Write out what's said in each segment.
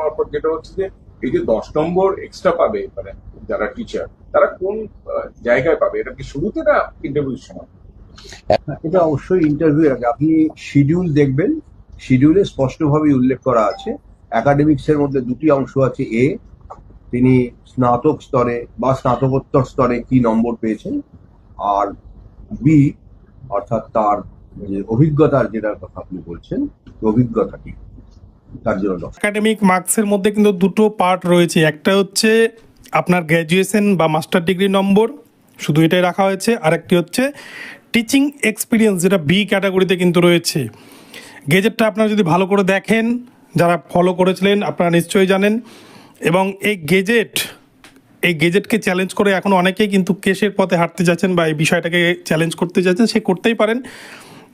মারফত যেটা হচ্ছে যে এই যে 10 নম্বর এক্সট্রা পাবে মানে যারা টিচার তারা কোন জায়গায় পাবে, এটা কি শুরুতে না ইন্টারভিউর সময়? এটা অবশ্যই ইন্টারভিউ আগে আপনি শিডিউল দেখবেন, শিডিউলে স্পষ্টভাবে উল্লেখ করা আছে একাডেমিক্স এর মধ্যে দুটি অংশ আছে। তিনি স্নাতক স্তরে বা স্নাতকোত্তর স্তরে কি নম্বর পেয়েছেন, আর বি অর্থাৎ তার যে অভিজ্ঞতার যেটার কথা আপনি বলছেন, অভিজ্ঞতা কি তার জন্য একাডেমিক মার্কসের মধ্যে কিন্তু দুটো পার্ট রয়েছে। একটা হচ্ছে আপনার গ্র্যাজুয়েশন বা মাস্টার ডিগ্রি নম্বর, শুধু এটাই রাখা হয়েছে। আরেকটি হচ্ছে টিচিং এক্সপিরিয়েন্স, যেটা বি ক্যাটাগরিতে কিন্তু রয়েছে। গেজেটটা আপনারা যদি ভালো করে দেখেন, যারা ফলো করেছিলেন আপনারা নিশ্চয়ই জানেন। এবং এই গেজেটকে চ্যালেঞ্জ করে এখন অনেকেই কিন্তু কেসের পথে হাঁটতে যাচ্ছেন বা এই বিষয়টাকে চ্যালেঞ্জ করতে যাচ্ছেন, সে করতেই পারেন।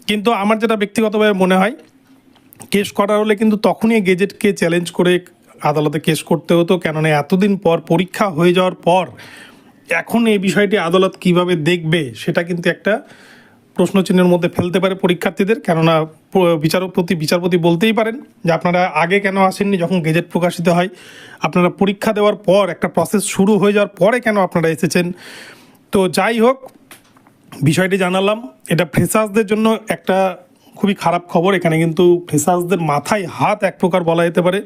কিন্তু আমার যেটা ব্যক্তিগতভাবে মনে হয়, কেস করার হলে কিন্তু তখনই গেজেটকে চ্যালেঞ্জ করে আদালতে কেস করতে হতো। কেননা এতদিন পর পরীক্ষা হয়ে যাওয়ার পর এখন এই বিষয়টি আদালত কিভাবে দেখবে সেটা কিন্তু একটা প্রশ্নচিহ্নের মধ্যে ফেলতে পারে পরীক্ষার্থীদের। কেননা বিচারপতি বলতেই পারেন যে আপনারা আগে কেন আসেননি, যখন গেজেট প্রকাশিত হয় আপনারা পরীক্ষা দেওয়ার পর একটা প্রসেস শুরু হয়ে যাওয়ার পরে কেন আপনারা এসেছেন। তো যাই হোক, বিষয়টি জানালাম। এটা ফ্রেশার্সদের জন্য একটা খুবই খারাপ খবর। এখানে কিন্তু ফ্রেশার্সদের মাথায় হাত এক প্রকার বলা যেতে পারে।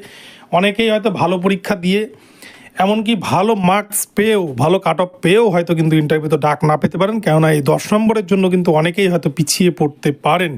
অনেকেই হয়তো ভালো পরীক্ষা দিয়ে, এমনকি ভালো মার্কস পেয়েও, ভালো কাট অফ পেয়েও হয়তো কিন্তু ইন্টারভিউতে ডাক না পেতে পারেন। কেননা এই 10 নম্বরের জন্য কিন্তু অনেকেই হয়তো পিছিয়ে পড়তে পারেন।